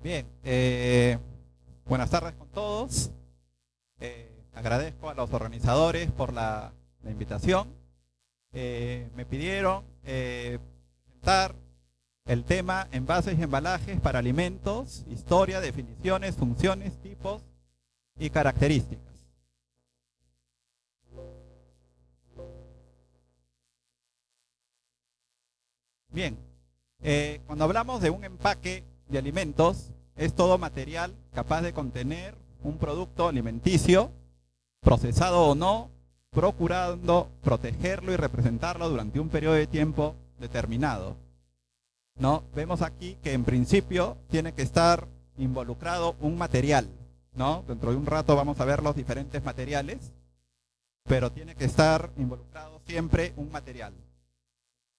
Bien, buenas tardes con todos. Agradezco a los organizadores por la invitación. Me pidieron presentar el tema envases y embalajes para alimentos, historia, definiciones, funciones, tipos y características. Bien, cuando hablamos de un empaque de alimentos, es todo material capaz de contener un producto alimenticio, procesado o no, procurando protegerlo y representarlo durante un periodo de tiempo determinado. ¿No? Vemos aquí que en principio tiene que estar involucrado un material, ¿no? Dentro de un rato vamos a ver los diferentes materiales, pero tiene que estar involucrado siempre un material.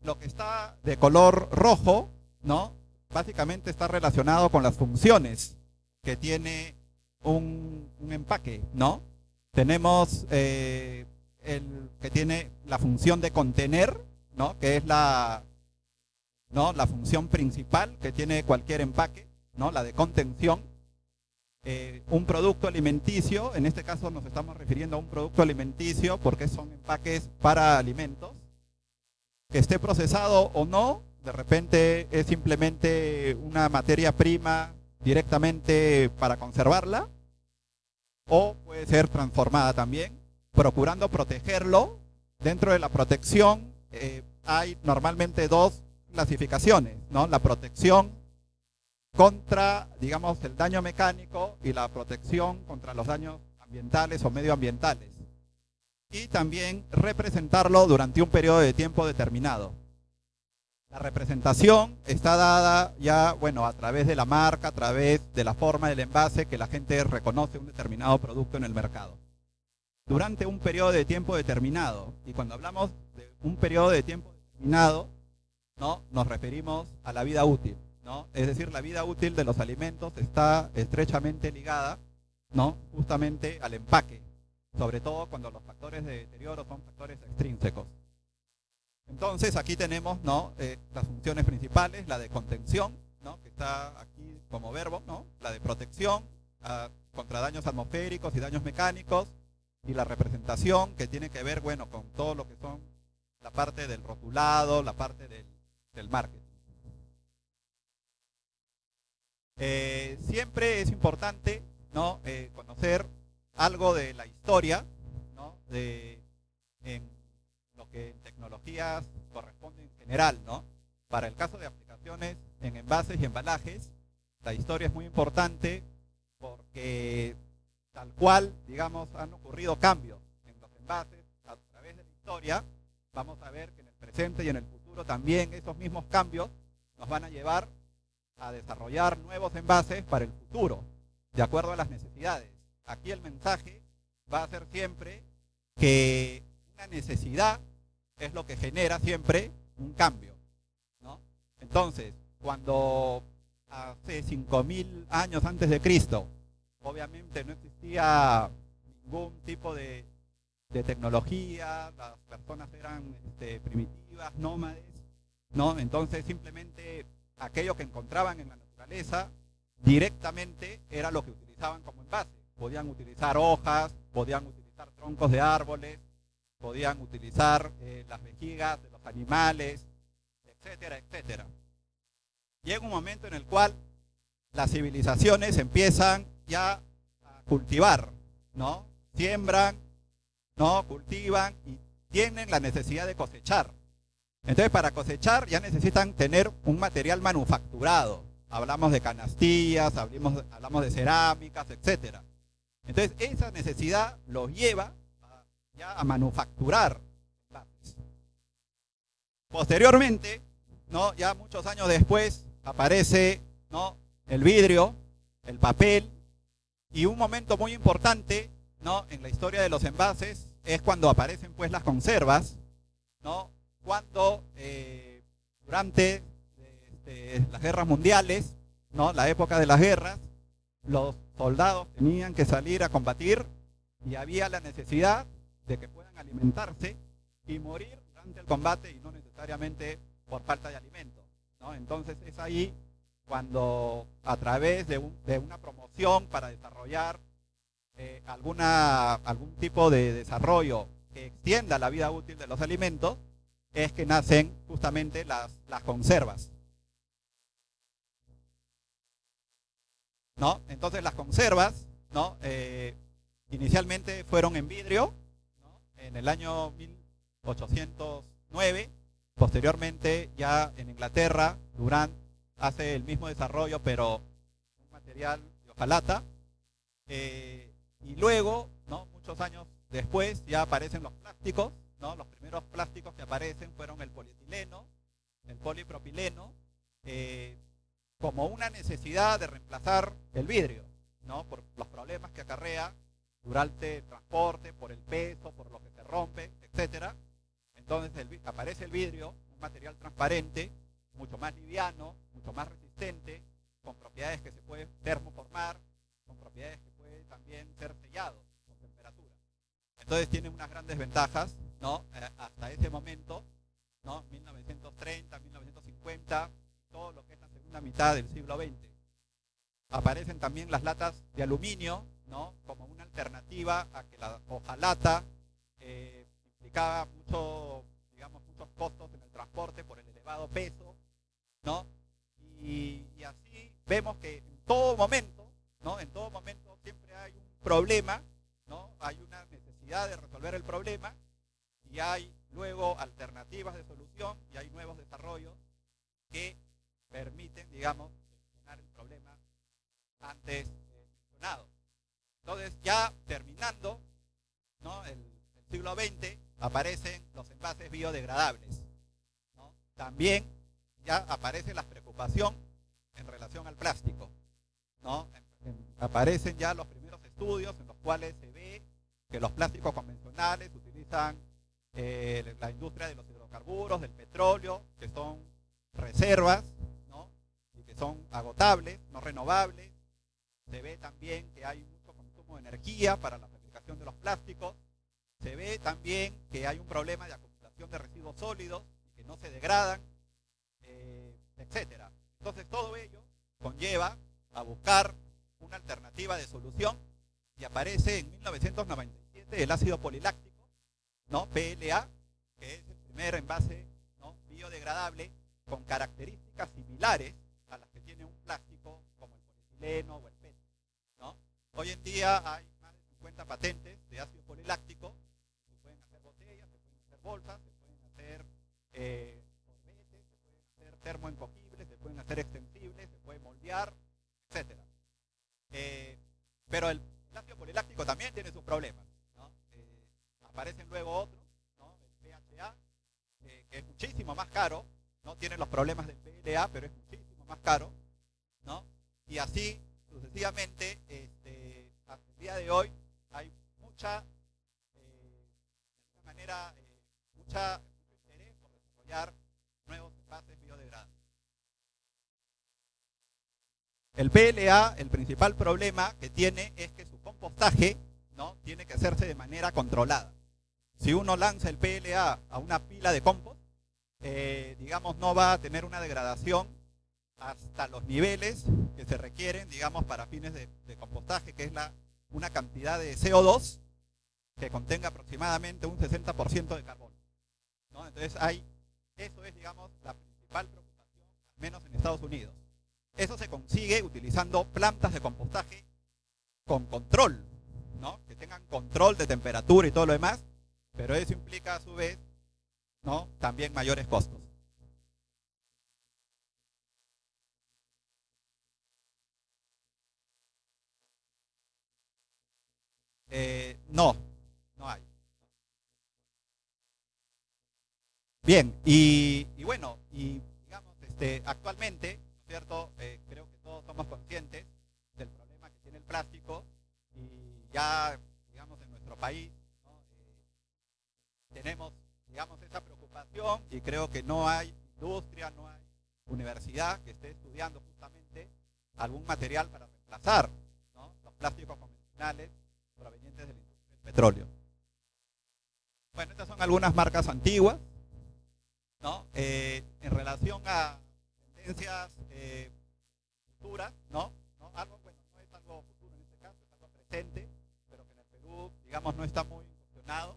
Lo que está de color rojo, ¿no? Básicamente está relacionado con las funciones que tiene un empaque, ¿no? Tenemos el que tiene la función de contener, ¿no? Que es ¿no? la función principal que tiene cualquier empaque, ¿no? La de contención. Un producto alimenticio, en este caso nos estamos refiriendo a un producto alimenticio porque son empaques para alimentos, que esté procesado o no, de repente es simplemente una materia prima directamente para conservarla, o puede ser transformada también, procurando protegerlo. Dentro de la protección hay normalmente dos clasificaciones, ¿no? La protección contra, digamos, el daño mecánico y la protección contra los daños ambientales o medioambientales. Y también representarlo durante un periodo de tiempo determinado. La representación está dada ya, bueno, a través de la marca, a través de la forma del envase que la gente reconoce un determinado producto en el mercado. Durante un periodo de tiempo determinado, y cuando hablamos de un periodo de tiempo determinado, ¿no? Nos referimos a la vida útil, ¿no? Es decir, la vida útil de los alimentos está estrechamente ligada, ¿no? Justamente al empaque, sobre todo cuando los factores de deterioro son factores extrínsecos. Entonces aquí tenemos, ¿no? Las funciones principales, la de contención, ¿no? Que está aquí como verbo, ¿no? La de protección contra daños atmosféricos y daños mecánicos, y la representación que tiene que ver, bueno, con todo lo que son la parte del rotulado, la parte del marketing. Siempre es importante, ¿no? Conocer algo de la historia, ¿no? En lo que en tecnologías corresponde en general, ¿no? Para el caso de aplicaciones en envases y embalajes, la historia es muy importante porque tal cual, digamos, han ocurrido cambios en los envases a través de la historia. Vamos a ver que en el presente y en el futuro también esos mismos cambios nos van a llevar a desarrollar nuevos envases para el futuro, de acuerdo a las necesidades. Aquí el mensaje va a ser siempre que una necesidad es lo que genera siempre un cambio, ¿no? Entonces, cuando hace 5000 años antes de Cristo, obviamente no existía ningún tipo de tecnología, las personas eran primitivas, nómades, ¿no? Entonces simplemente aquello que encontraban en la naturaleza directamente era lo que utilizaban como envase. Podían utilizar hojas, podían utilizar troncos de árboles, podían utilizar las vejigas de los animales, etcétera, etcétera. Llega un momento en el cual las civilizaciones empiezan ya a cultivar, ¿no? Siembran, ¿no? Cultivan y tienen la necesidad de cosechar. Entonces, para cosechar ya necesitan tener un material manufacturado. Hablamos de canastillas, hablamos de cerámicas, etcétera. Entonces, esa necesidad los lleva ya a manufacturar envases. Posteriormente, ¿no? Ya muchos años después, aparece, ¿no? El vidrio, el papel, y un momento muy importante, ¿no? En la historia de los envases es cuando aparecen pues las conservas, ¿no? Cuando durante las guerras mundiales, ¿no? La época de las guerras, los soldados tenían que salir a combatir y había la necesidad de que puedan alimentarse y morir durante el combate y no necesariamente por falta de alimentos, ¿no? Entonces es ahí cuando a través de una promoción para desarrollar algún tipo de desarrollo que extienda la vida útil de los alimentos, es que nacen justamente las conservas, ¿no? Entonces las conservas, ¿no? Inicialmente fueron en vidrio, ¿no? En el año 1809, posteriormente ya en Inglaterra, Durant hace el mismo desarrollo, pero un material de hojalata, y luego, ¿no? Muchos años después ya aparecen los plásticos, ¿no? Los primeros plásticos que aparecen fueron el polietileno, el polipropileno, como una necesidad de reemplazar el vidrio, ¿no? Por los problemas que acarrea durante el transporte, por el peso, por lo que se rompe, etcétera. Entonces aparece el vidrio, un material transparente, mucho más liviano, mucho más resistente, con propiedades que se puede termoformar, con propiedades que puede también ser sellado con temperatura. Entonces tiene unas grandes ventajas, ¿no? Hasta ese momento, ¿no? 1930, 1950, todo lo que es la segunda mitad del siglo XX. Aparecen también las latas de aluminio, ¿no? Como una alternativa a que la hojalata implicaba muchos costos en el transporte por el elevado peso, ¿no? Y así vemos que en todo momento, ¿no? En todo momento siempre hay un problema, ¿no? Hay una necesidad de resolver el problema y hay luego alternativas de solución y hay nuevos desarrollos que permiten, digamos, solucionar el problema antes mencionado. Entonces, ya terminando, ¿no? el siglo XX, aparecen los envases biodegradables, ¿no? También ya aparece la preocupación en relación al plástico, ¿no? Aparecen ya los primeros estudios en los cuales se ve que los plásticos convencionales utilizan la industria de los hidrocarburos, del petróleo, que son reservas, ¿no? Y que son agotables, no renovables. Se ve también que hay mucho consumo de energía para la fabricación de los plásticos. Se ve también que hay un problema de acumulación de residuos sólidos que no se degradan, etcétera. Entonces todo ello conlleva a buscar una alternativa de solución y aparece en 1997 el ácido poliláctico, ¿no? PLA, que es el primer envase, ¿no? biodegradable con características similares a las que tiene un plástico como el polietileno o el PET, ¿no? Hoy en día hay más de 50 patentes de ácido poliláctico. Se pueden hacer botellas, se pueden hacer bolsas, se pueden hacer sorbetes, se pueden hacer termoencogibles, se pueden hacer extensibles, se puede moldear, etcétera. Pero el ácido poliláctico también tiene sus problemas, ¿no? Aparecen luego otros, ¿no? El PHA, que es muchísimo más caro, no tiene los problemas del PLA, pero es muchísimo más caro, ¿no? Y así sucesivamente, hasta el día de hoy hay mucha, de alguna manera, mucho interés por desarrollar nuevos envases biodegradables. El PLA, el principal problema que tiene es que su compostaje, ¿no? tiene que hacerse de manera controlada. Si uno lanza el PLA a una pila de compost, digamos, no va a tener una degradación hasta los niveles que se requieren, digamos, para fines de compostaje, que es una cantidad de CO2 que contenga aproximadamente un 60% de carbono, ¿no? Entonces eso es, digamos, la principal preocupación, al menos en Estados Unidos. Eso se consigue utilizando plantas de compostaje con control, ¿no? Que tengan control de temperatura y todo lo demás, pero eso implica a su vez, ¿no? también mayores costos. No, no hay. Bien, y bueno, y digamos, actualmente, ¿no es cierto? Creo que todos somos conscientes del problema que tiene el plástico y ya, digamos, en nuestro país, ¿no? Tenemos, digamos, esa preocupación y creo que no hay industria, no hay universidad que esté estudiando justamente algún material para reemplazar, ¿no? los plásticos convencionales provenientes de la industria del petróleo. Bueno, estas son algunas marcas antiguas, ¿no? En relación a tendencias futuras, ¿no? ¿No? Algo, bueno, no es algo futuro en este caso, es algo presente, pero que en el Perú, digamos, no está muy cuestionado,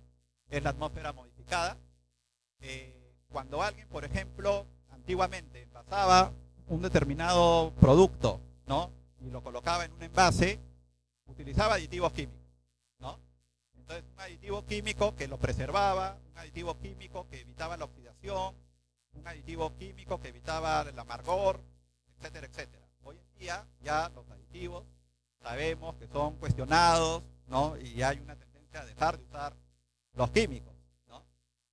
es la atmósfera modificada. Cuando alguien, por ejemplo, antiguamente envasaba un determinado producto, ¿no? Y lo colocaba en un envase, utilizaba aditivos químicos, ¿no? Entonces, un aditivo químico que lo preservaba, un aditivo químico que evitaba la oxidación, un aditivo químico que evitaba el amargor, etcétera, etcétera. Hoy en día ya los aditivos sabemos que son cuestionados, ¿no? Y hay una tendencia a dejar de usar los químicos, ¿no?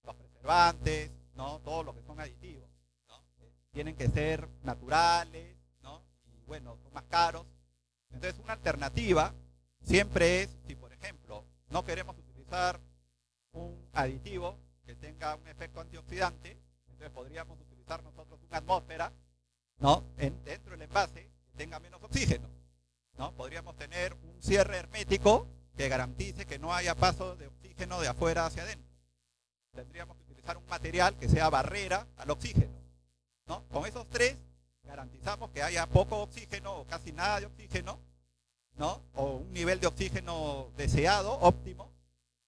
Los preservantes, ¿no? Todo lo que son aditivos, ¿no? Tienen que ser naturales, ¿no? Y bueno, son más caros. Entonces, una alternativa siempre es, si por ejemplo no queremos utilizar un aditivo que tenga un efecto antioxidante, entonces podríamos utilizar nosotros una atmósfera, ¿no? Dentro del envase que tenga menos oxígeno, ¿no? Podríamos tener un cierre hermético que garantice que no haya paso de oxígeno de afuera hacia adentro. Tendríamos que utilizar un material que sea barrera al oxígeno, ¿no? Con esos tres garantizamos que haya poco oxígeno o casi nada de oxígeno, ¿no? O un nivel de oxígeno deseado, óptimo,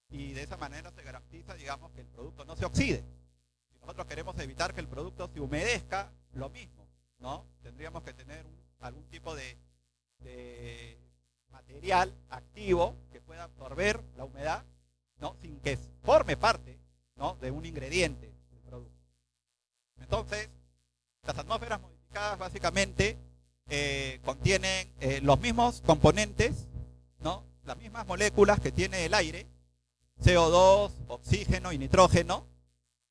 y de esa manera se garantiza, digamos, que el producto no se oxide. Si nosotros queremos evitar que el producto se humedezca, lo mismo, ¿no? Tendríamos que tener algún tipo de material activo que pueda absorber la humedad, ¿no? Sin que forme parte, ¿no? De un ingrediente del producto. Entonces, las atmósferas modificadas básicamente contienen los mismos componentes, ¿no? Las mismas moléculas que tiene el aire, CO2, oxígeno y nitrógeno,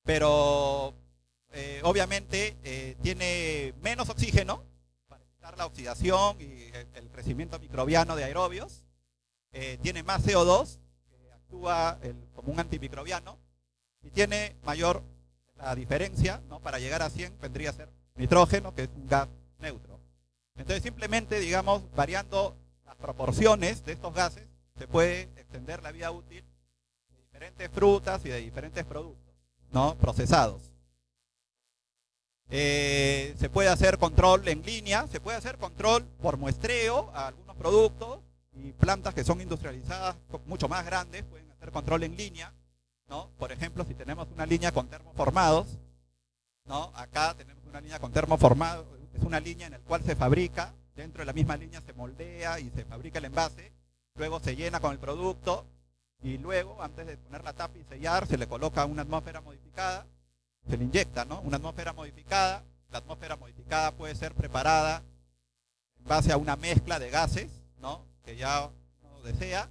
pero obviamente tiene menos oxígeno para evitar la oxidación y el crecimiento microbiano de aerobios, tiene más CO2, que actúa como un antimicrobiano, y tiene mayor, la diferencia, ¿no? Para llegar a 100 vendría a ser nitrógeno, que es un gas neutro. Entonces simplemente, digamos, variando las proporciones de estos gases, se puede extender la vida útil de diferentes frutas y de diferentes productos, ¿no? Procesados. Se puede hacer control en línea, se puede hacer control por muestreo a algunos productos, y plantas que son industrializadas mucho más grandes pueden hacer control en línea, ¿no? Por ejemplo, si tenemos una línea con termoformados, ¿no? Acá tenemos una línea con termoformados, es una línea en la cual se fabrica, dentro de la misma línea se moldea y se fabrica el envase, luego se llena con el producto, y luego, antes de poner la tapa y sellar, se le coloca una atmósfera modificada, se le inyecta, ¿no? Una atmósfera modificada. La atmósfera modificada puede ser preparada en base a una mezcla de gases, ¿no? Que ya uno desea,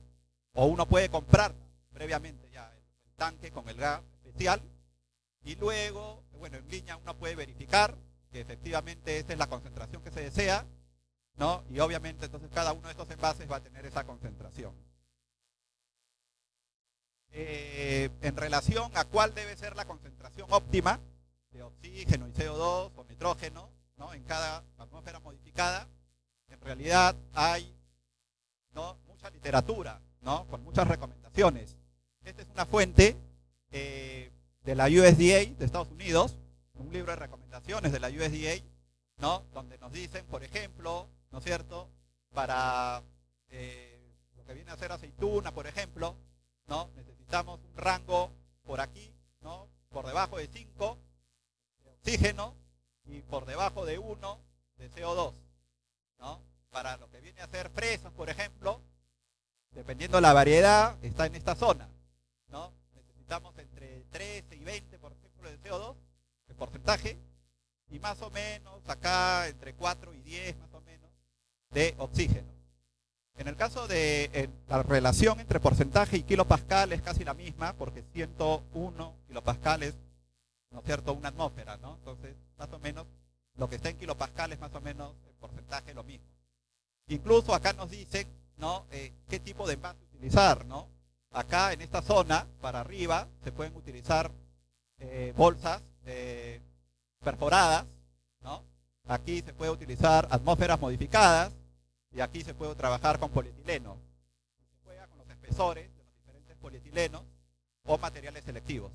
o uno puede comprar previamente ya el tanque con el gas especial, y luego, bueno, en línea uno puede verificar que efectivamente esta es la concentración que se desea, ¿no? Y obviamente entonces cada uno de estos envases va a tener esa concentración. En relación a cuál debe ser la concentración óptima de oxígeno y CO2 o nitrógeno, ¿no? En cada atmósfera modificada, en realidad hay, ¿no? Mucha literatura, ¿no? Con muchas recomendaciones. Esta es una fuente de la USDA de Estados Unidos, un libro de recomendaciones de la USDA, ¿no? Donde nos dicen, por ejemplo, ¿no es cierto?, para lo que viene a ser aceituna, por ejemplo, ¿no? Necesitamos un rango por aquí, ¿no? Por debajo de 5 de oxígeno y por debajo de 1 de CO2, ¿no? Para lo que viene a ser fresas, por ejemplo, dependiendo de la variedad, está en esta zona, ¿no? Necesitamos entre 13 y 20, por ejemplo, de CO2, de porcentaje, y más o menos acá entre 4 y 10 más o menos de oxígeno. En el caso de la relación entre porcentaje y kilopascal es casi la misma, porque 101 kilopascales, ¿no es cierto?, una atmósfera, ¿no? Entonces, más o menos, lo que está en kilopascales, más o menos, el porcentaje es lo mismo. Incluso acá nos dicen, ¿no?, qué tipo de envase utilizar, ¿no? Acá en esta zona, para arriba, se pueden utilizar bolsas perforadas, ¿no? Aquí se puede utilizar atmósferas modificadas, y aquí se puede trabajar con polietileno. Se juega con los espesores de los diferentes polietilenos o materiales selectivos.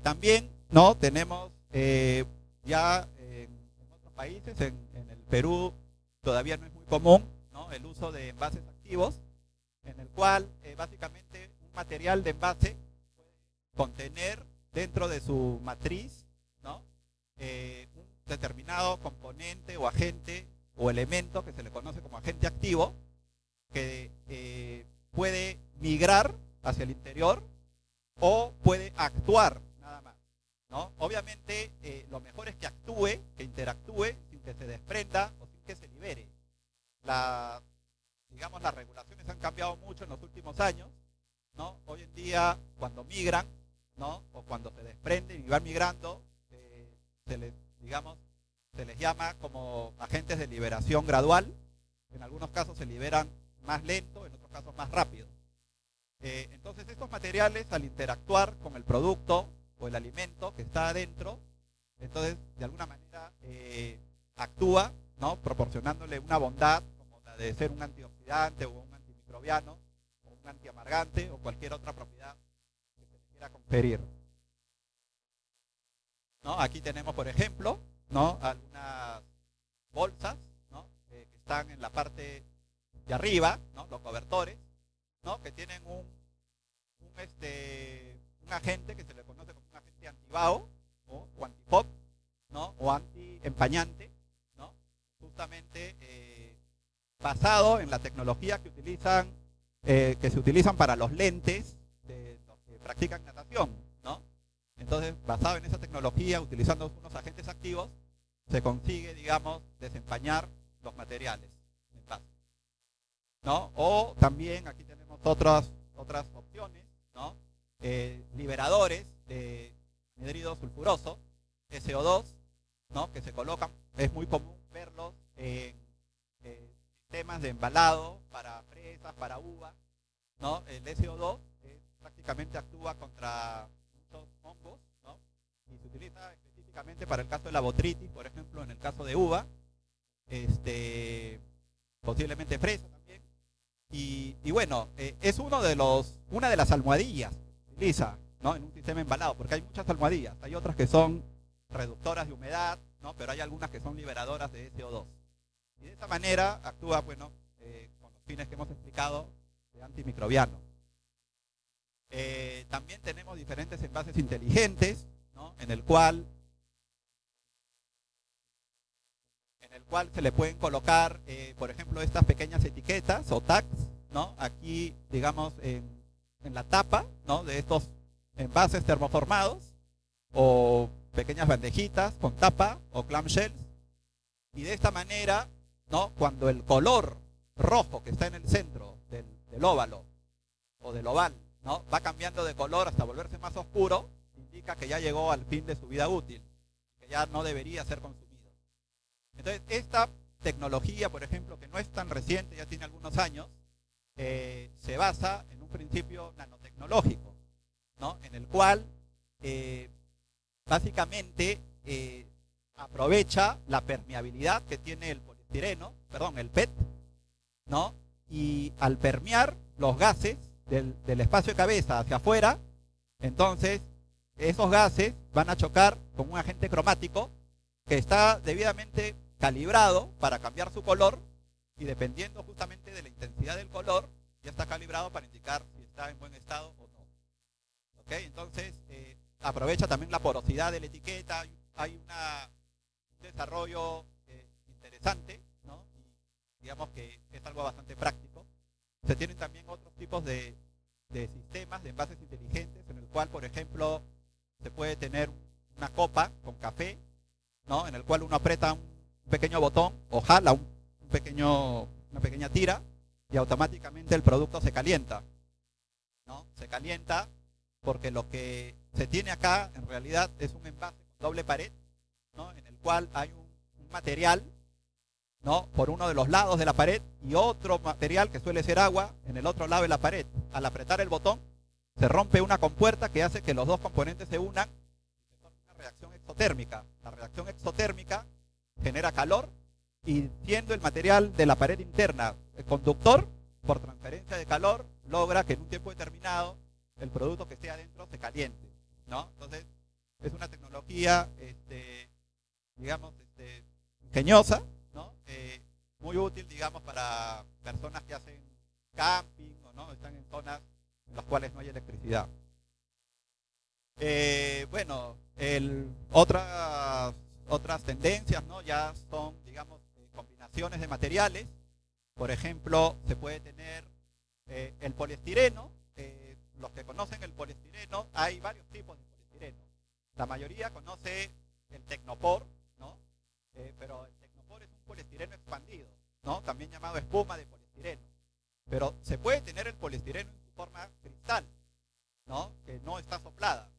También, ¿no?, tenemos ya en otros países, en el Perú todavía no es muy común, ¿no?, el uso de envases activos, en el cual básicamente un material de envase puede contener dentro de su matriz, ¿no?, un determinado componente o agente o elemento que se le conoce como agente activo, que puede migrar hacia el interior o puede actuar nada más, ¿no? Obviamente lo mejor es que actúe, que interactúe sin que se desprenda o sin que se libere. Digamos, las regulaciones han cambiado mucho en los últimos años, ¿no? Hoy en día, cuando migran, ¿no?, o cuando se desprenden y van migrando, digamos, se les llama como agentes de liberación gradual. En algunos casos se liberan más lento, en otros casos más rápido. Entonces estos materiales, al interactuar con el producto o el alimento que está adentro, entonces de alguna manera actúa, ¿no?, proporcionándole una bondad como la de ser un antioxidante o un antimicrobiano o un antiamargante o cualquier otra propiedad que se le quiera conferir, ¿no? Aquí tenemos, por ejemplo, ¿no?, algunas bolsas, ¿no?, que están en la parte de arriba, ¿no?, los cobertores, ¿no?, que tienen un agente que se le conoce como un agente antibao o antipop, ¿no?, o antiempañante, ¿no?, justamente basado en la tecnología que se utilizan para los lentes de los que practican natación, ¿no? Entonces, basado en esa tecnología, utilizando unos agentes activos, se consigue, digamos, desempañar los materiales, ¿no? O también aquí tenemos otras opciones, ¿no? Liberadores de anhídrido sulfuroso, SO2, ¿no?, que se colocan. Es muy común verlos en sistemas de embalado para fresas, para uvas, ¿no? El SO2 prácticamente actúa contra muchos hongos, ¿no?, y se utiliza específicamente para el caso de la botrytis, por ejemplo, en el caso de uva, posiblemente fresa también. Y bueno, es una de las almohadillas que se utiliza, ¿no?, en un sistema embalado, porque hay muchas almohadillas. Hay otras que son reductoras de humedad, ¿no?, pero hay algunas que son liberadoras de SO2. Y de esa manera actúa, bueno, con los fines que hemos explicado, de antimicrobiano. También tenemos diferentes envases inteligentes, ¿no?, en el cual se le pueden colocar, por ejemplo, estas pequeñas etiquetas o tags, ¿no?, aquí, digamos, en la tapa, ¿no?, de estos envases termoformados, o pequeñas bandejitas con tapa o clamshells, y de esta manera, ¿no?, cuando el color rojo que está en el centro del óvalo o del oval, ¿no?, va cambiando de color hasta volverse más oscuro, indica que ya llegó al fin de su vida útil, que ya no debería ser consumido. Entonces, esta tecnología, por ejemplo, que no es tan reciente, ya tiene algunos años, se basa en un principio nanotecnológico, ¿no?, en el cual básicamente aprovecha la permeabilidad que tiene el PET, ¿no?, y al permear los gases del espacio de cabeza hacia afuera, entonces esos gases van a chocar con un agente cromático que está debidamente calibrado para cambiar su color, y dependiendo justamente de la intensidad del color, ya está calibrado para indicar si está en buen estado o no. ¿Ok? Entonces, aprovecha también la porosidad de la etiqueta. Hay un desarrollo interesante, ¿no?, y digamos que es algo bastante práctico. Se tienen también otros tipos de sistemas de envases inteligentes, en el cual, por ejemplo, se puede tener una copa con café, ¿no?, en el cual uno aprieta un pequeño botón o jala una pequeña tira, y automáticamente el producto se calienta, ¿no? Se calienta porque lo que se tiene acá en realidad es un envase con doble pared, ¿no?, en el cual hay un material, ¿no?, por uno de los lados de la pared, y otro material que suele ser agua en el otro lado de la pared. Al apretar el botón se rompe una compuerta que hace que los dos componentes se unan, y se forma una reacción exotérmica. La reacción exotérmica genera calor, y siendo el material de la pared interna el conductor, por transferencia de calor, logra que en un tiempo determinado el producto que esté adentro se caliente, ¿no? Entonces, es una tecnología, digamos, ingeniosa, ¿no? Muy útil, digamos, para personas que hacen camping o no están en zonas en las cuales no hay electricidad. Bueno, otras tendencias, ¿no? Ya son, digamos, combinaciones de materiales. Por ejemplo, se puede tener el poliestireno. Los que conocen el poliestireno, hay varios tipos de poliestireno. La mayoría conoce el Tecnopor, ¿no? Pero el Tecnopor es un poliestireno expandido, ¿no? También llamado espuma de poliestireno. Pero se puede tener el poliestireno en su forma cristal, ¿no? Que no está soplada.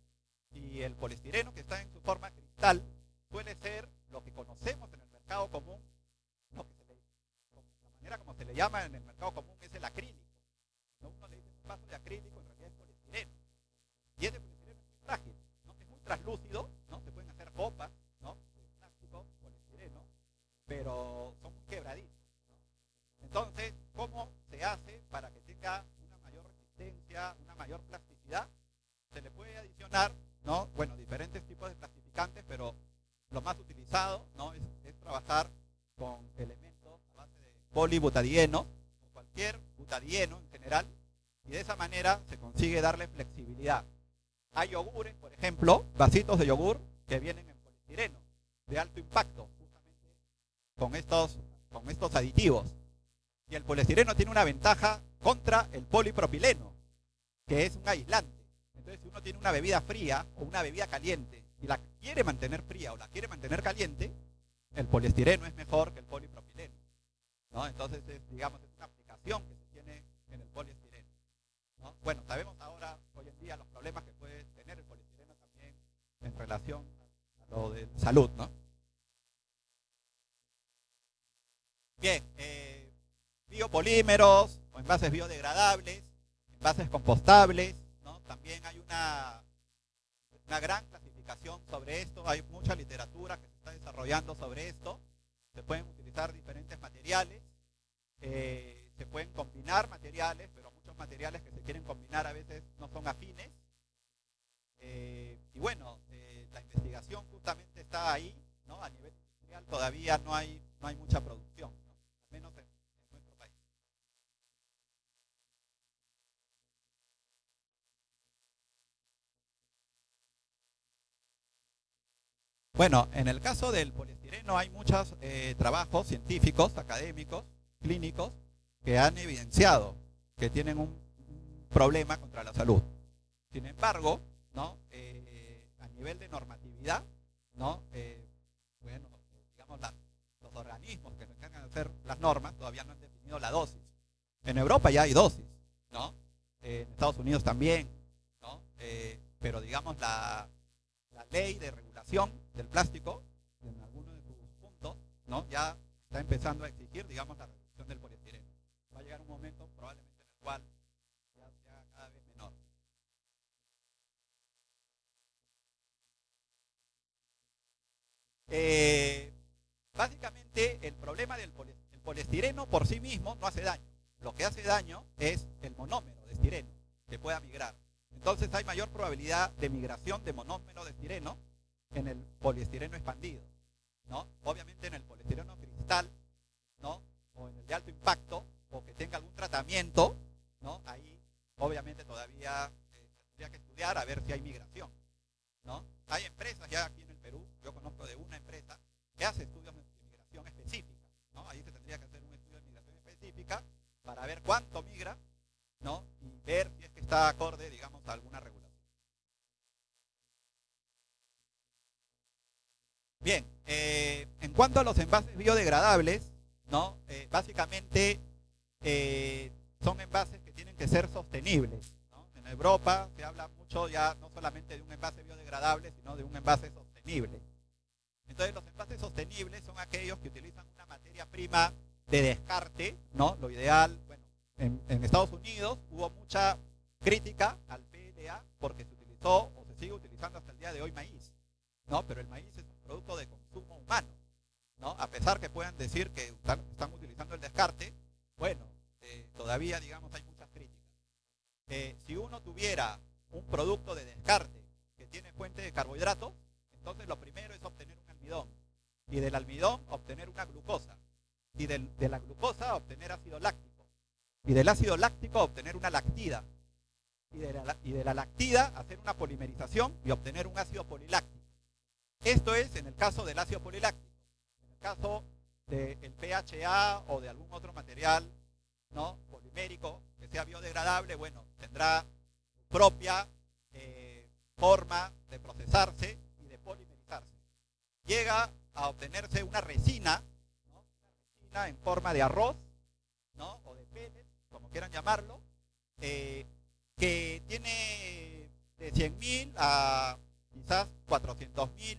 Y el poliestireno que está en su forma cristal suele ser lo que conocemos en el mercado común, la manera como se le llama en el mercado común es el acrílico. ¿No? Uno le dice un vaso de acrílico, en realidad es poliestireno. Y ese poliestireno es muy frágil, ¿no? Es muy translúcido, ¿no? Se pueden hacer copas, ¿no? De plástico, poliestireno, pero son muy quebradizos, ¿no? Entonces, ¿cómo se hace para que tenga una mayor resistencia, una mayor plasticidad? Se le puede adicionar, ¿no? Bueno, diferentes tipos de plastificantes, pero lo más utilizado, ¿no? es trabajar con elementos a base de polibutadieno o cualquier butadieno en general, y de esa manera se consigue darle flexibilidad. Hay yogures, por ejemplo, vasitos de yogur que vienen en poliestireno de alto impacto, justamente con estos aditivos. Y el poliestireno tiene una ventaja contra el polipropileno, que es un aislante. Entonces, si uno tiene una bebida fría o una bebida caliente y la quiere mantener fría o la quiere mantener caliente, el poliestireno es mejor que el polipropileno, ¿no? Entonces, digamos, es una aplicación que se tiene en el poliestireno, ¿no? Bueno, sabemos ahora, hoy en día, los problemas que puede tener el poliestireno también en relación a lo de salud, ¿no? Bien, biopolímeros o envases biodegradables, envases compostables, ¿no? También hay una gran clasificación sobre esto, hay mucha literatura que se está desarrollando sobre esto. Se pueden utilizar diferentes materiales, se pueden combinar materiales, pero muchos materiales que se quieren combinar a veces no son afines. Y bueno, la investigación justamente está ahí, ¿no? A nivel industrial todavía no hay mucha producción, ¿no? Al menos en nuestro país. Bueno, en el caso del poliestireno hay muchos trabajos científicos, académicos, clínicos, que han evidenciado que tienen un problema contra la salud. Sin embargo, ¿no? A nivel de normatividad, ¿no? Bueno, digamos, los organismos que se encargan de hacer las normas todavía no han definido la dosis. En Europa ya hay dosis, ¿no? En Estados Unidos también, ¿no? Pero digamos la ley de regulación del plástico, en algunos de sus puntos, ¿no? Ya está empezando a exigir, digamos, la reducción del poliestireno. Va a llegar un momento probablemente en el cual ya sea cada vez menor. Básicamente el problema del poliestireno por sí mismo no hace daño. Lo que hace daño es el monómero de estireno que pueda migrar. Entonces hay mayor probabilidad de migración de monómero de estireno en el poliestireno expandido, ¿no? Obviamente en el poliestireno cristal, ¿no? O en el de alto impacto, o que tenga algún tratamiento, ¿no? Ahí obviamente todavía tendría que estudiar a ver si hay migración, ¿no? Hay empresas ya aquí en el Perú, yo conozco de una empresa que hace estudios de migración específica, ¿no? Ahí se tendría que hacer un estudio de migración específica para ver cuánto migra, ¿no? Y ver si es que está acorde, digamos, a alguna regulación. Bien, en cuanto a los envases biodegradables, ¿no? Básicamente son envases que tienen que ser sostenibles, ¿no? En Europa se habla mucho ya no solamente de un envase biodegradable, sino de un envase sostenible. Entonces los envases sostenibles son aquellos que utilizan una materia prima de descarte, ¿no? Lo ideal, bueno, en Estados Unidos hubo mucha crítica al PLA porque se utilizó o se sigue utilizando hasta el día de hoy maíz, ¿no? Pero el maíz es un producto de consumo humano, ¿no? A pesar que puedan decir que están utilizando el descarte, bueno, todavía, digamos, hay muchas críticas. Si uno tuviera un producto de descarte que tiene fuente de carbohidratos, entonces lo primero es obtener un almidón. Y del almidón obtener una glucosa, y de la glucosa obtener ácido láctico, y del ácido láctico obtener una lactida, y de la lactida hacer una polimerización y obtener un ácido poliláctico. Esto es en el caso del ácido poliláctico. En el caso del PHA o de algún otro material, ¿no?, polimérico que sea biodegradable, bueno, tendrá su propia forma de procesarse y de polimerizarse. Llega a obtenerse una resina, ¿no?, una resina en forma de arroz, ¿no?, o de pellets, como quieran llamarlo, que tiene de 100.000 a quizás 400.000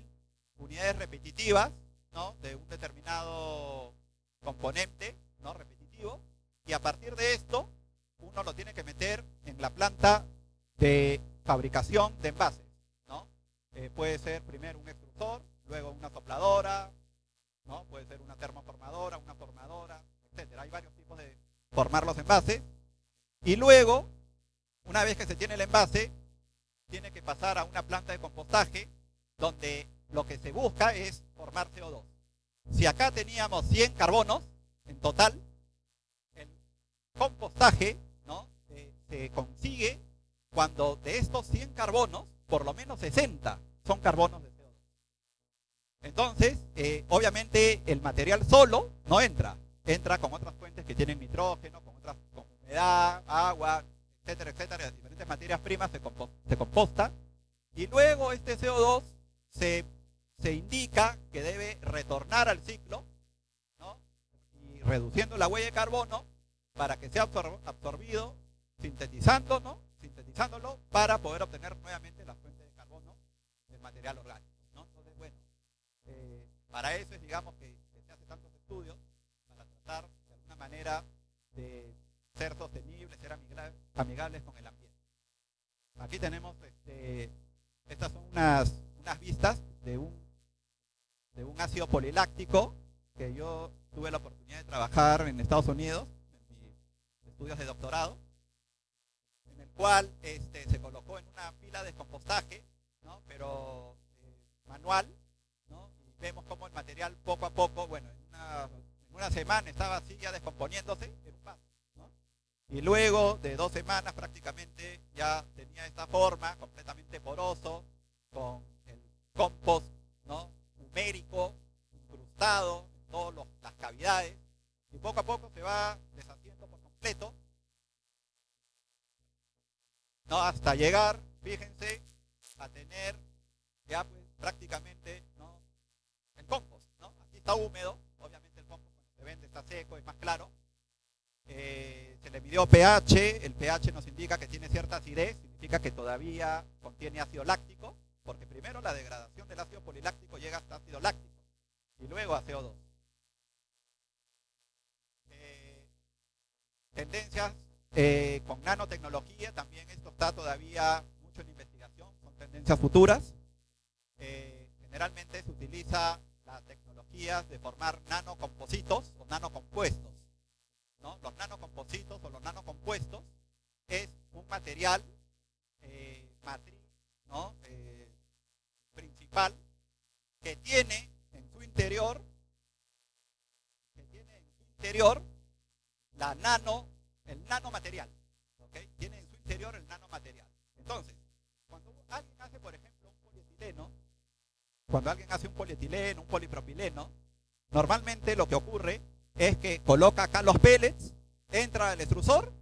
unidades repetitivas, ¿no?, de un determinado componente, ¿no?, repetitivo, y a partir de esto uno lo tiene que meter en la planta de fabricación de envases, ¿no? Puede ser primero un extrusor, luego una sopladora, ¿no?, puede ser una termoformadora, una formadora, etcétera. Hay varios tipos de formar los envases, y luego, una vez que se tiene el envase, tiene que pasar a una planta de compostaje donde lo que se busca es formar CO2. Si acá teníamos 100 carbonos en total, el compostaje, ¿no?, se consigue cuando de estos 100 carbonos, por lo menos 60 son carbonos de CO2. Entonces, obviamente el material solo no entra, entra con otras fuentes que tienen nitrógeno, con humedad, agua, etcétera, etcétera, diferentes materias primas se composta, y luego este CO2 se indica que debe retornar al ciclo, ¿no?, y reduciendo la huella de carbono para que sea absorbido, sintetizando, sintetizándolo para poder obtener nuevamente la fuente de carbono del material orgánico, ¿no? Entonces, bueno, para eso es, digamos, que se hace tantos estudios para tratar de alguna manera de ser sostenibles, ser amigables con el ambiente. Aquí tenemos, estas son unas vistas de un ácido poliláctico que yo tuve la oportunidad de trabajar en Estados Unidos, en mis estudios de doctorado, en el cual se colocó en una pila de compostaje, ¿no?, pero manual, ¿no?, y vemos cómo el material poco a poco, bueno, en una semana estaba así ya descomponiéndose en un vaso, ¿no?, y luego de 2 semanas prácticamente ya tenía esta forma completamente poroso, con el compost, ¿no?, numérico, incrustado en todas las cavidades, y poco a poco se va deshaciendo por completo, ¿no?, hasta llegar, fíjense, a tener ya pues prácticamente, ¿no?, el compost, ¿no? Aquí está húmedo, obviamente el compost cuando se vende está seco, es más claro. Se le midió pH, el pH nos indica que tiene cierta acidez, significa que todavía contiene ácido láctico, porque primero la degradación del ácido poliláctico llega hasta ácido láctico y luego a CO2. Tendencias con nanotecnología, también esto está todavía mucho en investigación, son tendencias futuras. Generalmente se utiliza las tecnologías de formar nanocompositos o nanocompuestos, ¿no? Los nanocompositos o los nanocompuestos es un material matriz, ¿no?, principal que tiene en su interior el nanomaterial, ¿okay? Tiene en su interior el nanomaterial. Entonces, cuando alguien hace, por ejemplo, un polietileno, un polipropileno, normalmente lo que ocurre es que coloca acá los pellets, entra al extrusor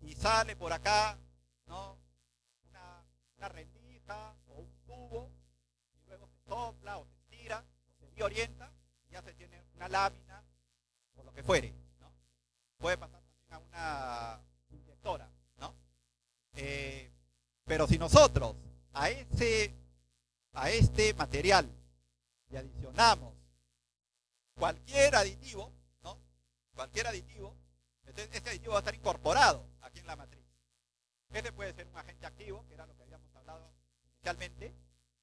y sale por acá, ¿no?, una rendija o un tubo, y luego se sopla o se estira o se reorienta y ya se tiene una lámina o lo que fuere, ¿no? Puede pasar también a una inyectora, ¿no? Pero si nosotros a este material le adicionamos cualquier aditivo, ¿no?, entonces este aditivo va a estar incorporado aquí en la matriz. Este puede ser un agente activo, que era lo que habíamos hablado inicialmente,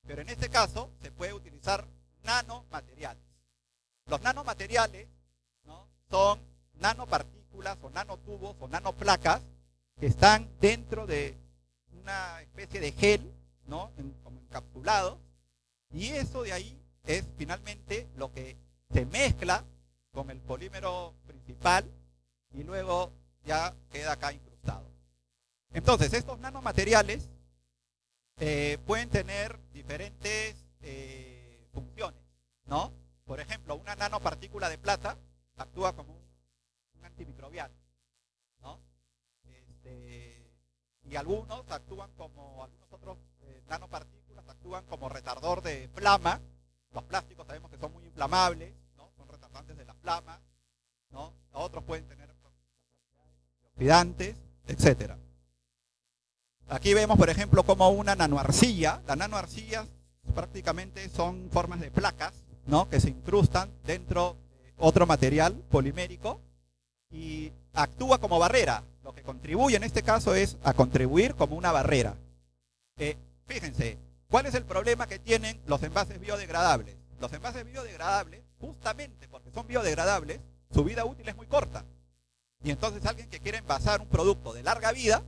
pero en este caso se puede utilizar nanomateriales. Los nanomateriales, ¿no?, son nanopartículas o nanotubos o nanoplacas que están dentro de una especie de gel, ¿no?, como encapsulado, y eso de ahí es finalmente lo que se mezcla con el polímero principal y luego ya queda acá incrustado. Entonces, estos nanomateriales pueden tener diferentes funciones, ¿no? Por ejemplo, una nanopartícula de plata actúa como un antimicrobiano, ¿no? Y algunos otros nanopartículas actúan como retardor de flama. Los plásticos sabemos que son muy inflamables, ¿no? Son retardantes de la flama, ¿no? Otros pueden tener oxidantes, etcétera. Aquí vemos, por ejemplo, como una nanoarcilla. Las nanoarcillas prácticamente son formas de placas, ¿no? Que se incrustan dentro de otro material polimérico y actúa como barrera. Lo que contribuye en este caso es a contribuir como una barrera. Fíjense, ¿cuál es el problema que tienen los envases biodegradables? Los envases biodegradables, justamente porque son biodegradables, su vida útil es muy corta. Y entonces alguien que quiere envasar un producto de larga vida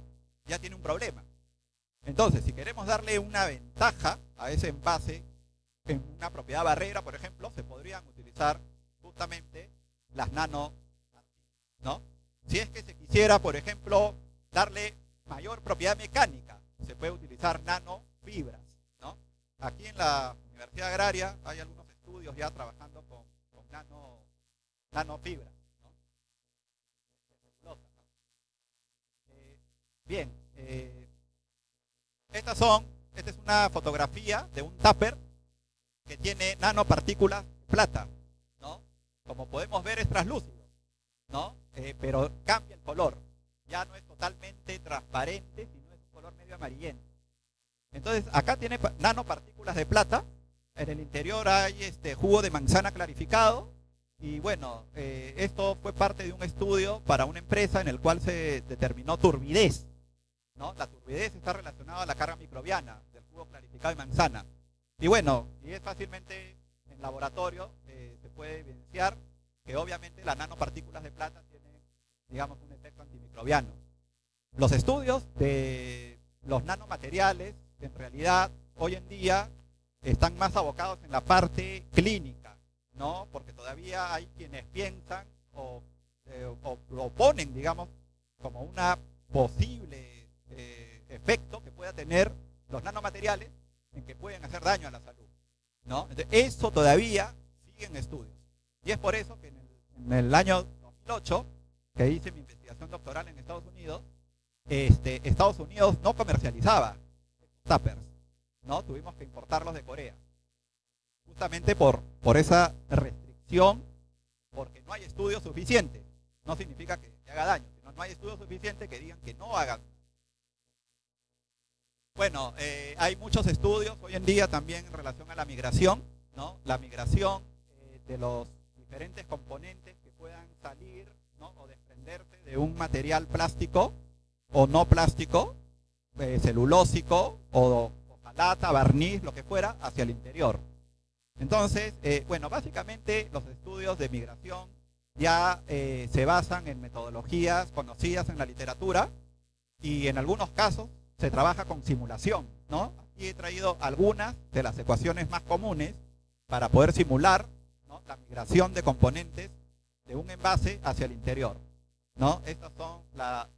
ya tiene un problema. Entonces, si queremos darle una ventaja a ese envase en una propiedad barrera, por ejemplo, se podrían utilizar justamente las nano, ¿no? Si es que se quisiera, por ejemplo, darle mayor propiedad mecánica, se puede utilizar nanofibras, ¿no? Aquí en la Universidad Agraria hay algunos estudios ya trabajando con nanofibras, ¿no? Bien, esta es una fotografía de un tupper que tiene nanopartículas de plata, ¿no? Como podemos ver es translúcido, ¿no? Pero cambia el color, ya no es totalmente transparente, sino es un color medio amarillento. Entonces acá tiene nanopartículas de plata, en el interior hay jugo de manzana clarificado y bueno, esto fue parte de un estudio para una empresa en el cual se determinó turbidez, ¿no? La turbidez está relacionada a la carga microbiana del jugo clarificado de manzana. Y bueno, y es fácilmente en laboratorio se puede evidenciar que obviamente las nanopartículas de plata tienen, digamos, un efecto antimicrobiano. Los estudios de los nanomateriales, en realidad, hoy en día están más abocados en la parte clínica, ¿no? Porque todavía hay quienes piensan o lo ponen, digamos, como una posible efecto que pueda tener los nanomateriales en que pueden hacer daño a la salud, ¿no? Entonces, eso todavía sigue en estudios. Y es por eso que en el año 2008, que hice mi investigación doctoral en Estados Unidos, Estados Unidos no comercializaba tuppers, ¿no? Tuvimos que importarlos de Corea. Justamente por esa restricción, porque no hay estudios suficientes. No significa que haga daño, sino no hay estudios suficientes que digan que no hagan. Bueno, hay muchos estudios hoy en día también en relación a la migración, ¿no? La migración de los diferentes componentes que puedan salir, ¿no? O desprenderse de un material plástico o no plástico, celulósico o hojalata, barniz, lo que fuera, hacia el interior. Entonces, bueno, básicamente los estudios de migración ya se basan en metodologías conocidas en la literatura y en algunos casos se trabaja con simulación, ¿no? Aquí he traído algunas de las ecuaciones más comunes para poder simular, ¿no? La migración de componentes de un envase hacia el interior, ¿no? Estas son la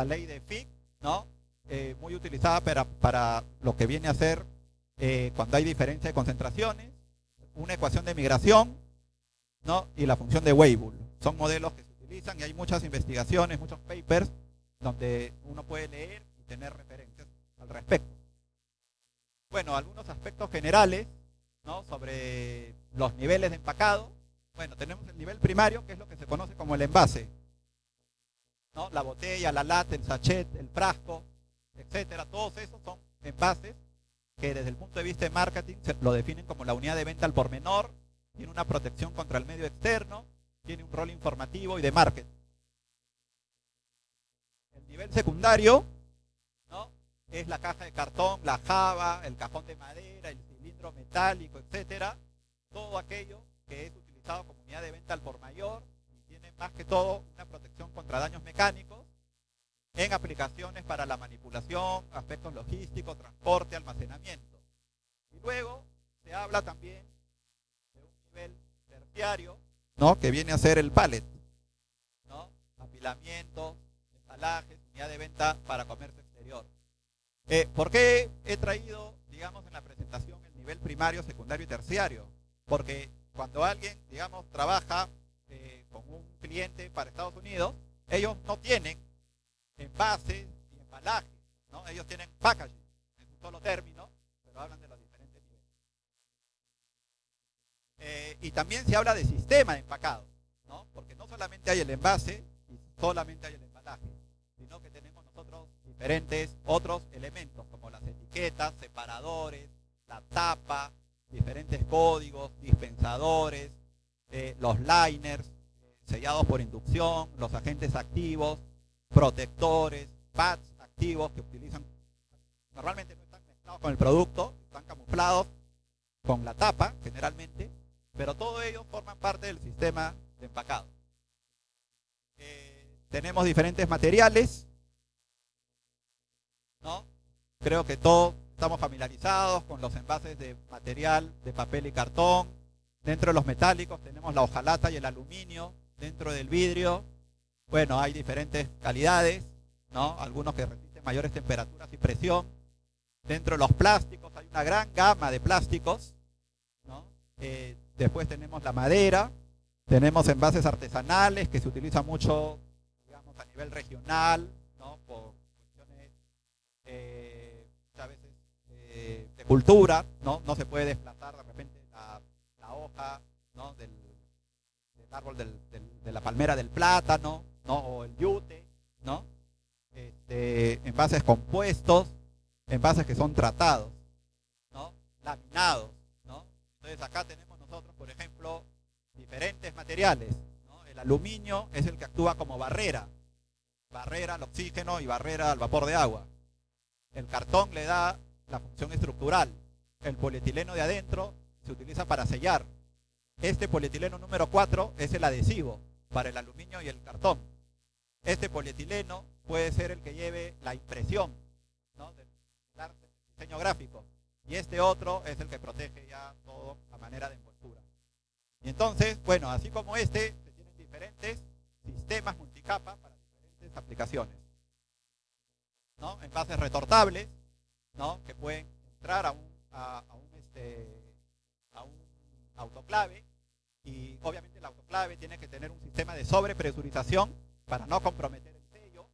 ley de Fick, ¿no? Muy utilizada para lo que viene a ser cuando hay diferencia de concentraciones, una ecuación de migración, ¿no? Y la función de Weibull. Son modelos que se utilizan y hay muchas investigaciones, muchos papers donde uno puede leer y tener referencias al respecto. Bueno, algunos aspectos generales, ¿no? Sobre los niveles de empacado. Bueno, tenemos el nivel primario, que es lo que se conoce como el envase, ¿no? La botella, la lata, el sachet, el frasco, etcétera. Todos esos son envases que desde el punto de vista de marketing se lo definen como la unidad de venta al por menor, tiene una protección contra el medio externo, tiene un rol informativo y de marketing. El nivel secundario, ¿no? Es la caja de cartón, la java, el cajón de madera, el cilindro metálico, etcétera. Todo aquello que es utilizado como unidad de venta al por mayor y tiene más que todo una protección contra daños mecánicos en aplicaciones para la manipulación, aspectos logísticos, transporte, almacenamiento. Y luego se habla también terciario, ¿no? Que viene a ser el pallet, ¿no? Apilamiento, embalajes, unidad de venta para comercio exterior. ¿Por qué he traído, digamos, en la presentación el nivel primario, secundario y terciario? Porque cuando alguien, digamos, trabaja con un cliente para Estados Unidos, ellos no tienen envases y embalajes, ¿no? Ellos tienen packaging, es un solo término, pero hablan de los diferentes niveles. Y también se habla de sistema de empacado, ¿no? Porque no solamente hay el envase y solamente hay el embalaje, sino que tenemos nosotros diferentes otros elementos, como las etiquetas, separadores, la tapa, diferentes códigos, dispensadores, los liners, sellados por inducción, los agentes activos, protectores, pads activos que utilizan, normalmente no están mezclados con el producto, están camuflados con la tapa generalmente, pero todos ellos forman parte del sistema de empacado. Tenemos diferentes materiales, ¿no? Creo que todos estamos familiarizados con los envases de material de papel y cartón. Dentro de los metálicos tenemos la hojalata y el aluminio. Dentro del vidrio, bueno, hay diferentes calidades, ¿no? Algunos que resisten mayores temperaturas y presión. Dentro de los plásticos hay una gran gama de plásticos, ¿no? Después tenemos la madera, tenemos envases artesanales que se utilizan mucho, digamos, a nivel regional, ¿no? Por cuestiones muchas veces de cultura, ¿no? No se puede desplazar de repente la hoja, ¿no? del árbol de la palmera del plátano, ¿no? O el yute, ¿no? Envases compuestos, envases que son tratados, ¿no? Laminados, ¿no? Entonces acá tenemos nosotros, por ejemplo, diferentes materiales, ¿no? El aluminio es el que actúa como barrera al oxígeno y barrera al vapor de agua. El cartón le da la función estructural. El polietileno de adentro se utiliza para sellar. Este polietileno número 4 es el adhesivo para el aluminio y el cartón. Este polietileno puede ser el que lleve la impresión, ¿no? Del diseño gráfico. Y este otro es el que protege ya todo a manera de envoltura. Y entonces, bueno, así como se tienen diferentes sistemas multicapa para diferentes aplicaciones, ¿no? Envases retortables, ¿no? Que pueden entrar a un autoclave, y obviamente el autoclave tiene que tener un sistema de sobrepresurización para no comprometer el sello,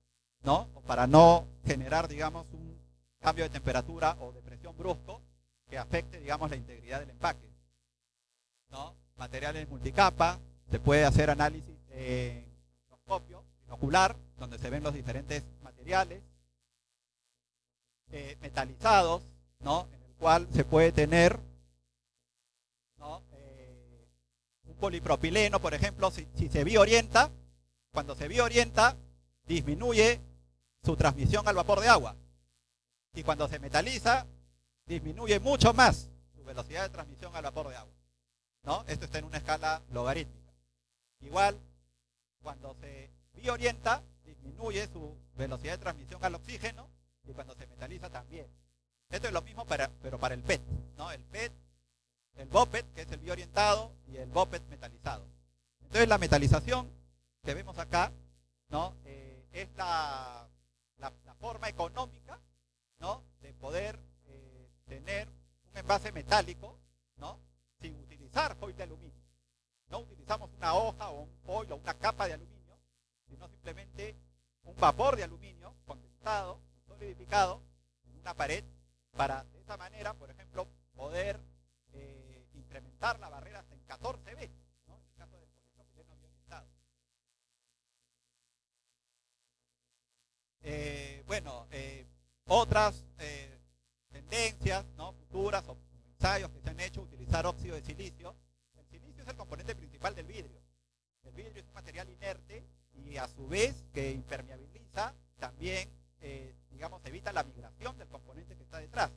¿no? O para no generar, digamos, un cambio de temperatura o de presión brusco que afecte, digamos, la integridad del empaque, ¿no? Materiales multicapa, se puede hacer análisis en microscopio binocular, donde se ven los diferentes materiales, metalizados, ¿no? En el cual se puede tener, ¿no? Un polipropileno, por ejemplo, si se biorienta, cuando se biorienta, disminuye su transmisión al vapor de agua. Y cuando se metaliza, disminuye mucho más su velocidad de transmisión al vapor de agua, ¿no? Esto está en una escala logarítmica. Igual, cuando se biorienta, disminuye su velocidad de transmisión al oxígeno, y cuando se metaliza también. Esto es lo mismo pero para el PET, ¿no? El PET, el BOPET, que es el biorientado, y el BOPET metalizado. Entonces la metalización que vemos acá, ¿no? Es la forma económica, ¿no? De poder tener un envase metálico, ¿no? Sin utilizar foil de aluminio. No utilizamos una hoja o un foil o una capa de aluminio, sino simplemente un vapor de aluminio condensado, solidificado en una pared, para de esa manera, por ejemplo, poder incrementar la barrera hasta en 14 veces, ¿no? En el caso del polipropileno biorientado. Otras tendencias, ¿no? Futuras o ensayos que se han hecho, utilizar óxido de silicio. El silicio es el componente principal del vidrio. El vidrio es un material inerte y a su vez que impermeabiliza, también digamos, evita la migración del componente que está detrás.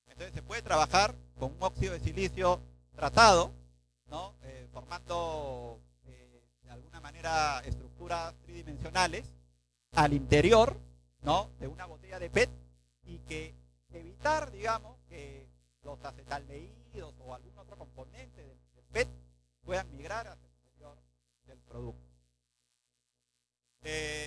Entonces se puede trabajar con un óxido de silicio tratado, ¿no? Formando de alguna manera estructuras tridimensionales al interior, ¿no? De una botella de PET, y que evitar, digamos, que los acetaldehídos o algún otro componente del PET puedan migrar hacia el interior del producto.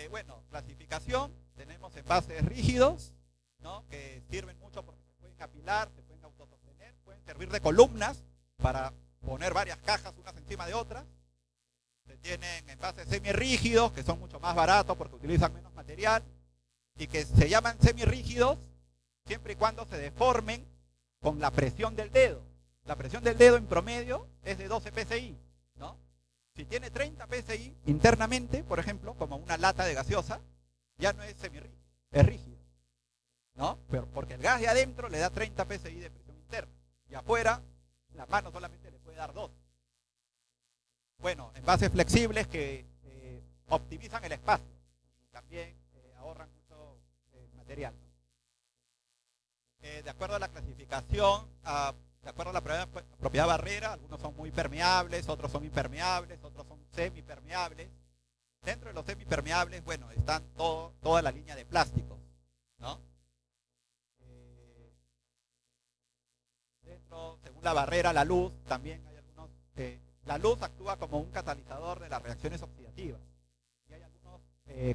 Bueno, clasificación, tenemos envases rígidos, ¿no? Que sirven mucho porque se pueden apilar, se pueden autosostener, pueden servir de columnas para poner varias cajas unas encima de otras. Se tienen envases semirrígidos, que son mucho más baratos porque utilizan menos material, y que se llaman semirrígidos siempre y cuando se deformen con la presión del dedo. La presión del dedo en promedio es de 12 psi, ¿no? Si tiene 30 psi internamente, por ejemplo, como una lata de gaseosa, ya no es semirrígido, es rígido, ¿no? Pero porque el gas de adentro le da 30 psi de presión interna, y afuera la mano solamente le puede dar 2. Bueno, envases flexibles que optimizan el espacio y también ahorran mucho material, ¿no? De acuerdo a la clasificación, de acuerdo a la propiedad barrera, algunos son muy permeables, otros son impermeables, otros son semipermeables. Dentro de los semipermeables, bueno, están toda la línea de plásticos, ¿no? Dentro, según la barrera, la luz, también hay algunos... la luz actúa como un catalizador de las reacciones oxidativas. Y hay algunos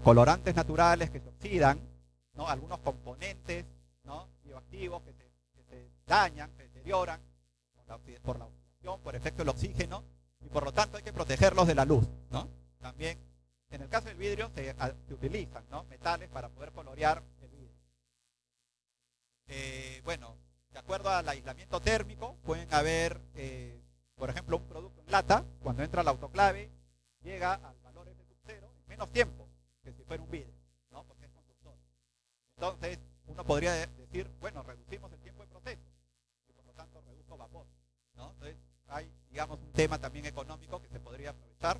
colorantes naturales que se oxidan, ¿no? Algunos componentes, ¿no? Bioactivos que se dañan, se deterioran por la oxidación, por efecto del oxígeno, y por lo tanto hay que protegerlos de la luz, ¿no? También, en el caso del vidrio, se utilizan, ¿no? Metales para poder colorear el vidrio. Bueno, de acuerdo al aislamiento térmico, pueden haber, por ejemplo, un producto en lata, cuando entra al autoclave, llega al valor F0 en menos tiempo que si fuera un vidrio, ¿no? Porque es conductor. Entonces, uno podría decir, bueno, reducimos el tiempo de proceso y por lo tanto reduzco vapor, ¿no? Entonces, hay, digamos, un tema también económico que se podría aprovechar.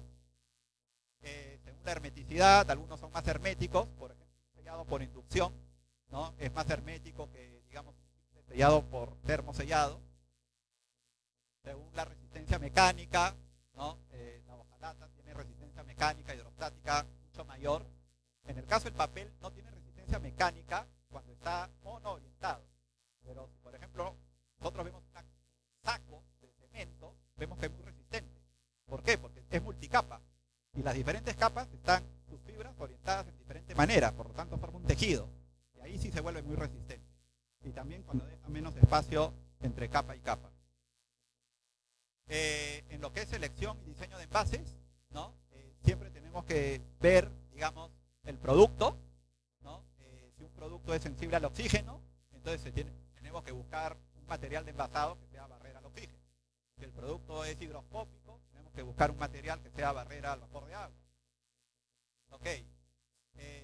Según la hermeticidad, algunos son más herméticos, por ejemplo, sellado por inducción, ¿no? Es más hermético que, digamos, sellado por termosellado. Según la resistencia mecánica, ¿no? La hojalata tiene resistencia mecánica hidrostática mucho mayor. En el caso del papel no tiene resistencia mecánica cuando está monoorientado. Pero si, por ejemplo, nosotros vemos un saco de cemento, vemos que es muy resistente. ¿Por qué? Porque es multicapa. Y las diferentes capas están sus fibras orientadas en diferentes maneras, por lo tanto forma un tejido. Y ahí sí se vuelve muy resistente. Y también cuando deja menos espacio entre capa y capa. En lo que es selección y diseño de envases, ¿no? Siempre tenemos que ver, digamos, el producto, ¿no? Si un producto es sensible al oxígeno, entonces tenemos que buscar un material de envasado que sea barrera al oxígeno. Si el producto es higroscópico, tenemos que buscar un material que sea barrera al vapor de agua. Ok.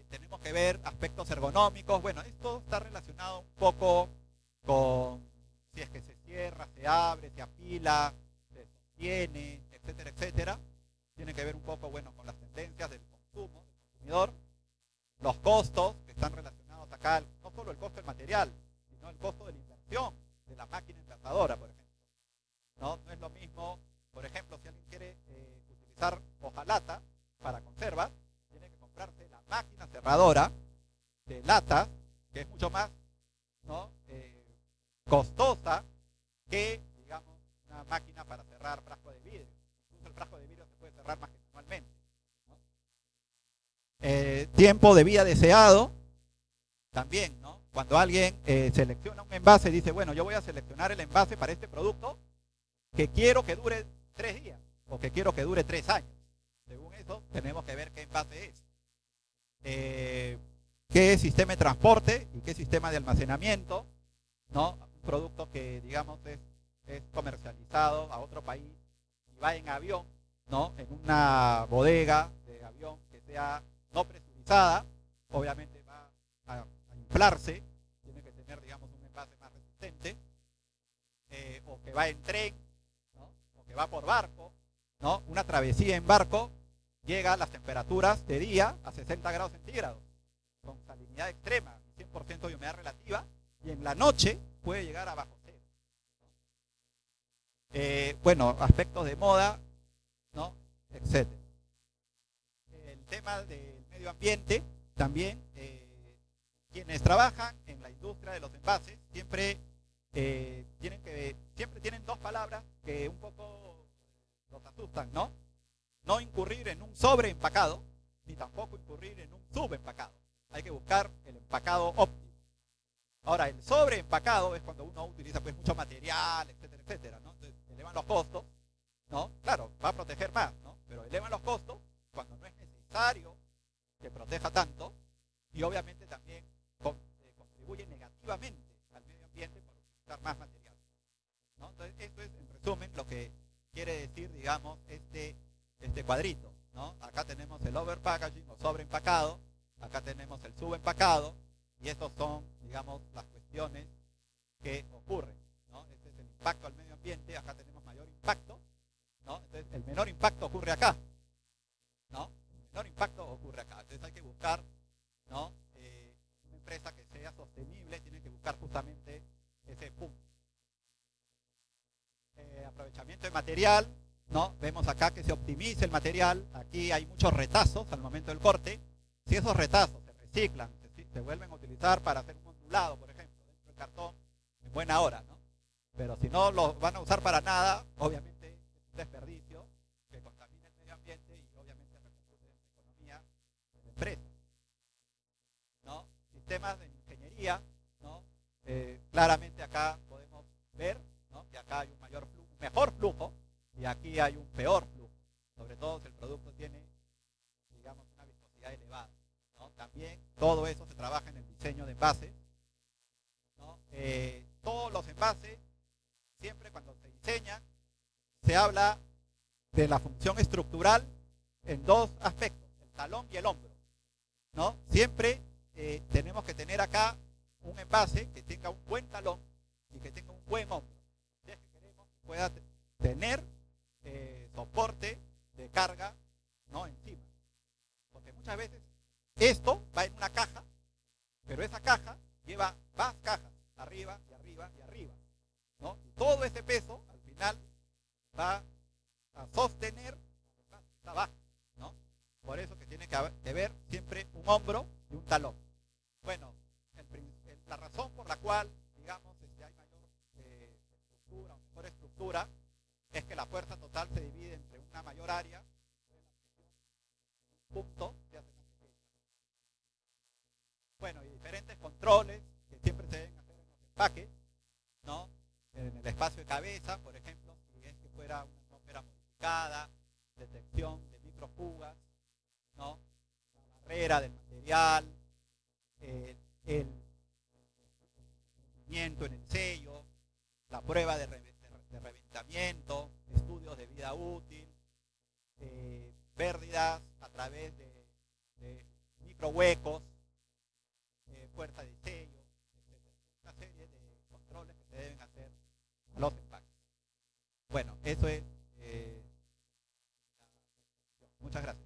Tenemos que ver aspectos ergonómicos. Bueno, esto está relacionado un poco con si es que se cierra, se abre, se apila, se sostiene, etcétera, etcétera. Tiene que ver un poco, bueno, con las tendencias del consumo, del consumidor. Los costos que están relacionados acá, no solo el costo del material, sino el costo de la inversión de la máquina envasadora, por ejemplo. No es lo mismo, por ejemplo, si alguien quiere utilizar hojalata para conservas, tiene que comprarse la máquina cerradora de latas, que es mucho más, ¿no? Costosa que, digamos, una máquina para cerrar frasco de vidrio. Incluso el frasco de vidrio se puede cerrar más que manualmente, ¿no? Tiempo de vida deseado, también, ¿no? Cuando alguien selecciona un envase, dice, bueno, yo voy a seleccionar el envase para este producto que quiero que dure 3 días o que quiero que dure 3 años. Según eso, tenemos que ver qué envase es. Qué sistema de transporte y qué sistema de almacenamiento, ¿no? Un producto que, digamos, es comercializado a otro país y va en avión, ¿no? En una bodega de avión que sea no presurizada, obviamente va a inflarse, tiene que tener, digamos, un envase más resistente, o que va en tren, ¿no? O que va por barco, ¿no? Una travesía en barco llega a las temperaturas de día a 60 grados centígrados, con salinidad extrema, 100% de humedad relativa, y en la noche puede llegar a bajo cero. Bueno, aspectos de moda, ¿no? Etcétera. El tema del medio ambiente, también, quienes trabajan en la industria de los envases siempre tienen 2 palabras que un poco los asustan, ¿no? No incurrir en un sobreempacado, ni tampoco incurrir en un subempacado. Hay que buscar el empacado óptimo. Ahora, el sobreempacado es cuando uno utiliza pues mucho material, etcétera, etcétera, ¿no? Entonces, elevan los costos, ¿no? Claro, va a proteger más, ¿no? Pero elevan los costos cuando no es necesario que proteja tanto y obviamente también contribuye negativamente al medio ambiente por utilizar más material, ¿no? Entonces, esto es, en resumen, lo que quiere decir, digamos, este cuadrito, ¿no? Acá tenemos el overpackaging o sobreempacado, acá tenemos el subempacado, y estos son, digamos, las cuestiones que ocurren, ¿no? Este es el impacto al medio ambiente, acá tenemos mayor impacto, ¿no? Entonces, el menor impacto ocurre acá, ¿no? El menor impacto ocurre acá. Entonces hay que buscar, ¿no? Una empresa que sea sostenible tiene que buscar justamente ese punto. Aprovechamiento de material, ¿no? Vemos acá que se optimiza el material. Aquí hay muchos retazos al momento del corte. Si esos retazos se reciclan, se vuelven a utilizar para hacer un ondulado, por ejemplo, dentro del cartón, en buena hora, ¿no? Pero si no lo van a usar para nada, obviamente es un desperdicio que contamina el medio ambiente y obviamente repercute en la economía de la empresa, ¿no? Sistemas de ingeniería, ¿no? Claramente acá podemos ver, ¿no? Que acá hay un mejor flujo y aquí hay un peor flujo, sobre todo si el producto tiene, digamos, una viscosidad elevada, ¿no? También todo eso se trabaja en el diseño de envases, ¿no? Todos los envases, siempre cuando se diseñan, se habla de la función estructural en dos aspectos, el talón y el hombro, ¿no? Siempre tenemos que tener acá un envase que tenga un buen talón y que tenga un buen hombro. Si es que queremos que pueda tener soporte de carga, ¿no? Encima. Porque muchas veces esto va en una caja, pero esa caja lleva más cajas, arriba y arriba y arriba, ¿no? Y todo ese peso, al final, va a sostener está abajo, ¿no? Por eso que tiene que haber siempre un hombro y un talón. Bueno, la razón por la cual, digamos, hay mayor estructura o mejor estructura es que la fuerza total se divide entre una mayor área, un punto se hace más pequeño. Bueno, y diferentes controles que siempre se deben hacer en los empaques, ¿no? En el espacio de cabeza, por ejemplo, si es que fuera una atmósfera modificada, detección de microfugas, ¿no? La barrera del material, el movimiento en el sello, la prueba de reventamiento, estudios de vida útil, pérdidas a través de microhuecos, puerta de sello, etc. Una serie de controles que se deben hacer a los empaques. Bueno, eso es. Muchas gracias.